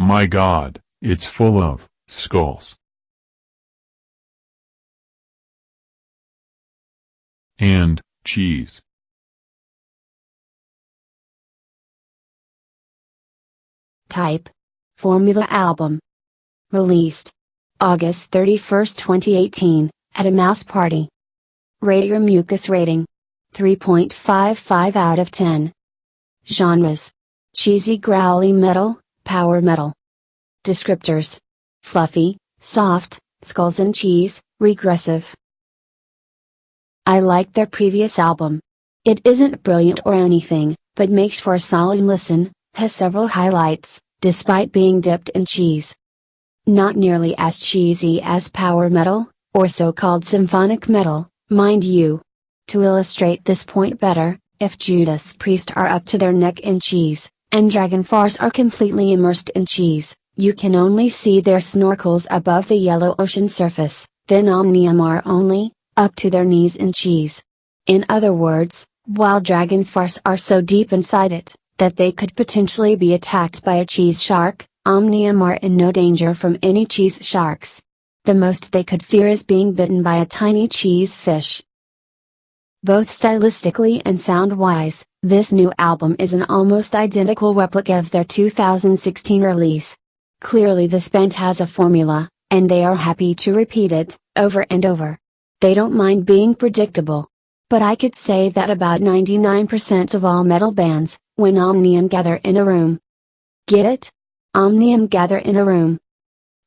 My God, it's full of skulls and cheese. Type. Formula album. Released August 31st, 2018, at a mouse party. Rate your mucus rating. 3.55 out of 10. Genres. Cheesy growly metal, power metal. Descriptors. Fluffy, soft, skulls and cheese, regressive. I like their previous album. It isn't brilliant or anything, but makes for a solid listen, has several highlights, despite being dipped in cheese. Not nearly as cheesy as power metal, or so-called symphonic metal, mind you. To illustrate this point better, if Judas Priest are up to their neck in cheese, and Dragon Farce are completely immersed in cheese, you can only see their snorkels above the yellow ocean surface, then Omnium are only up to their knees in cheese. In other words, while Dragon Farce are so deep inside it, that they could potentially be attacked by a cheese shark, Omnium are in no danger from any cheese sharks. The most they could fear is being bitten by a tiny cheese fish. Both stylistically and sound-wise, this new album is an almost identical replica of their 2016 release. Clearly this band has a formula, and they are happy to repeat it, over and over. They don't mind being predictable. But I could say that about 99% of all metal bands, when Omnium gather in a room. Get it? Omnium gather in a room.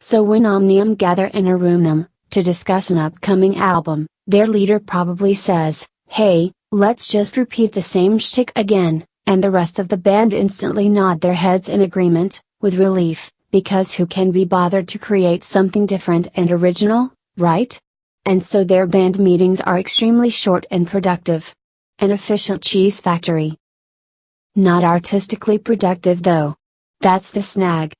So when Omnium gather in a room to discuss an upcoming album, their leader probably says, "Hey, let's just repeat the same shtick again," and the rest of the band instantly nod their heads in agreement, with relief, because who can be bothered to create something different and original, right? And so their band meetings are extremely short and productive. An efficient cheese factory. Not artistically productive though. That's the snag.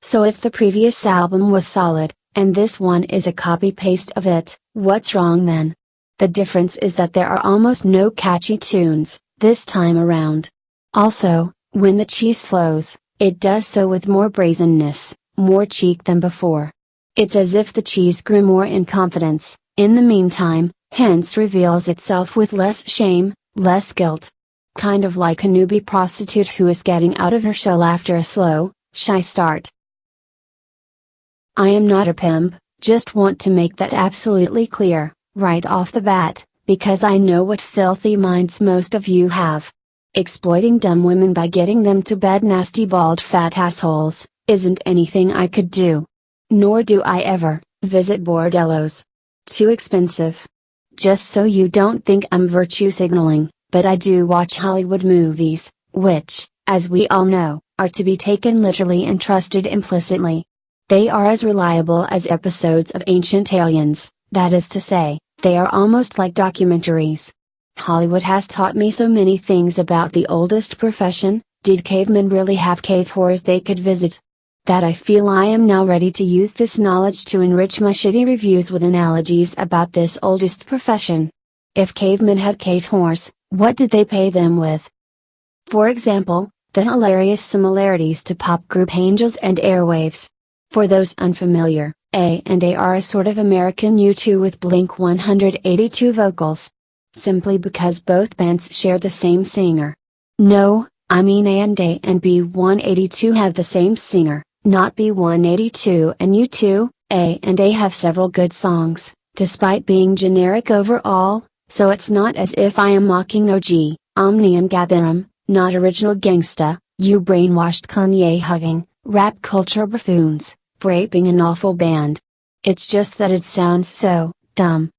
So if the previous album was solid, and this one is a copy-paste of it, what's wrong then? The difference is that there are almost no catchy tunes, this time around. Also, when the cheese flows, it does so with more brazenness, more cheek than before. It's as if the cheese grew more in confidence, in the meantime, hence reveals itself with less shame, less guilt. Kind of like a newbie prostitute who is getting out of her shell after a slow, shy start. I am not a pimp, just want to make that absolutely clear, right off the bat, because I know what filthy minds most of you have. Exploiting dumb women by getting them to bed nasty bald fat assholes, isn't anything I could do. Nor do I ever visit bordellos. Too expensive. Just so you don't think I'm virtue signaling, but I do watch Hollywood movies, which, as we all know, are to be taken literally and trusted implicitly. They are as reliable as episodes of Ancient Aliens, that is to say, they are almost like documentaries. Hollywood has taught me so many things about the oldest profession. Did cavemen really have cave whores they could visit? That I feel I am now ready to use this knowledge to enrich my shitty reviews with analogies about this oldest profession. If cavemen had cave whores, what did they pay them with? For example, the hilarious similarities to pop group Angels and Airwaves. For those unfamiliar, A&A are a sort of American U2 with Blink 182 vocals. Simply because both bands share the same singer. No, I mean A&A and B182 have the same singer, not B182 and U2. A&A have several good songs, despite being generic overall, so it's not as if I am mocking OG, Omnium Gatherum, not original gangsta, you brainwashed Kanye-hugging, rap culture buffoons, for aping an awful band. It's just that it sounds so dumb.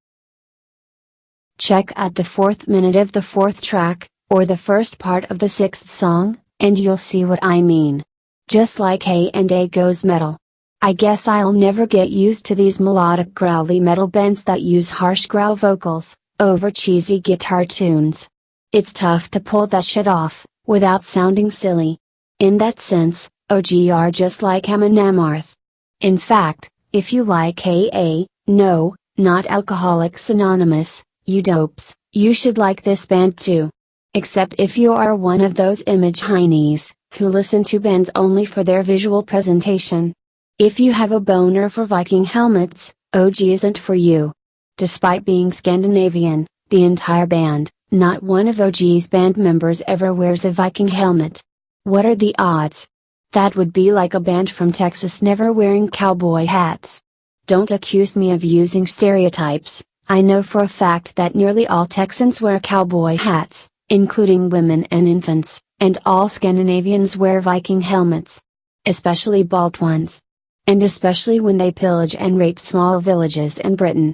Check out the 4th minute of the 4th track, or the first part of the 6th song, and you'll see what I mean. Just like A&A goes metal. I guess I'll never get used to these melodic growly metal bands that use harsh growl vocals, over cheesy guitar tunes. It's tough to pull that shit off, without sounding silly. In that sense, OG are just like Eminem Arth. In fact, if you like AA, no, not Alcoholics Anonymous, you dopes, you should like this band too. Except if you are one of those image heinies, who listen to bands only for their visual presentation. If you have a boner for Viking helmets, OG isn't for you. Despite being Scandinavian, the entire band, not one of OG's band members ever wears a Viking helmet. What are the odds? That would be like a band from Texas never wearing cowboy hats. Don't accuse me of using stereotypes. I know for a fact that nearly all Texans wear cowboy hats, including women and infants, and all Scandinavians wear Viking helmets. Especially bald ones. And especially when they pillage and rape small villages in Britain.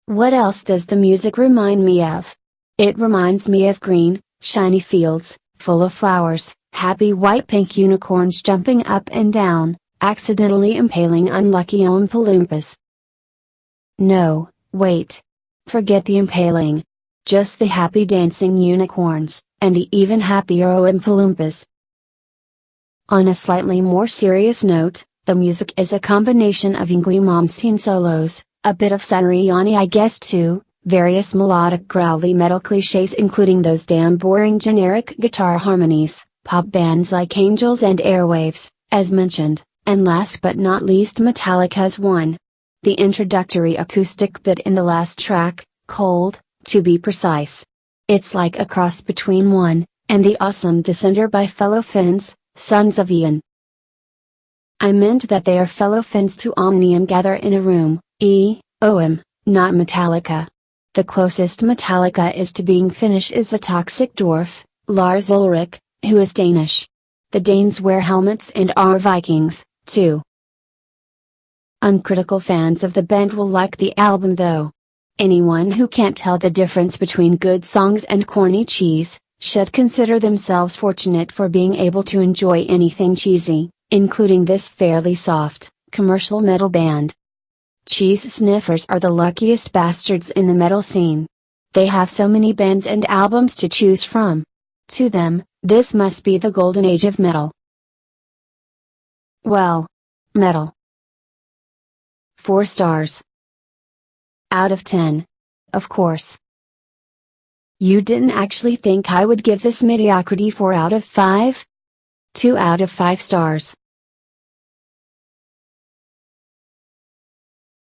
What else does the music remind me of? It reminds me of green, shiny fields, full of flowers, happy white-pink unicorns jumping up and down, accidentally impaling unlucky Oompa Loompas. No, wait. Forget the impaling. Just the happy dancing unicorns, and the even happier Oompa Loompas. On a slightly more serious note, the music is a combination of Yngwie Malmsteen solos, a bit of Satriani I guess too, various melodic growly metal cliches including those damn boring generic guitar harmonies, pop bands like Angels and Airwaves, as mentioned, and last but not least Metallica's One. The introductory acoustic bit in the last track, Cold, to be precise. It's like a cross between One, and the awesome Descender by fellow Finns, Sons of Ian. I meant that they are fellow Finns to Omnium Gatherum, not Metallica. The closest Metallica is to being Finnish is the Toxic Dwarf, Lars Ulrich, who is Danish. The Danes wear helmets and are Vikings, too. Uncritical fans of the band will like the album though. Anyone who can't tell the difference between good songs and corny cheese, should consider themselves fortunate for being able to enjoy anything cheesy, including this fairly soft, commercial metal band. Cheese sniffers are the luckiest bastards in the metal scene. They have so many bands and albums to choose from. To them, this must be the golden age of metal. Well, metal. 4 stars. Out of 10. Of course. You didn't actually think I would give this mediocrity 4 out of 5? 2 out of 5 stars.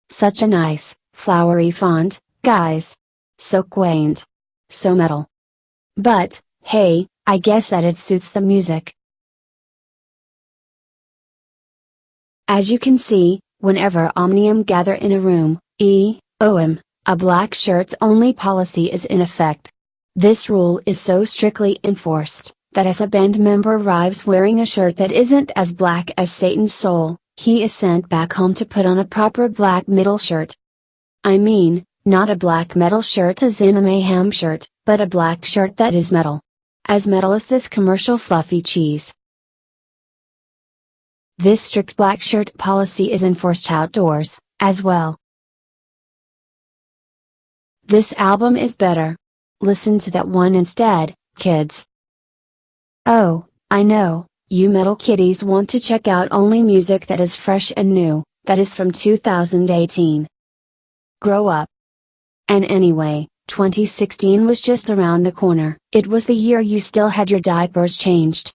Such a nice, flowery font, guys. So quaint. So metal. But, hey, I guess that it suits the music. As you can see, whenever Omnium gather in a room, a black shirts only policy is in effect. This rule is so strictly enforced, that if a band member arrives wearing a shirt that isn't as black as Satan's soul, he is sent back home to put on a proper black metal shirt. I mean, not a black metal shirt as in a mayhem shirt, but a black shirt that is metal. As metal as this commercial fluffy cheese. This strict black shirt policy is enforced outdoors, as well. This album is better. Listen to that one instead, kids. Oh, I know, you metal kiddies want to check out only music that is fresh and new, that is from 2018. Grow up. And anyway, 2016 was just around the corner. It was the year you still had your diapers changed.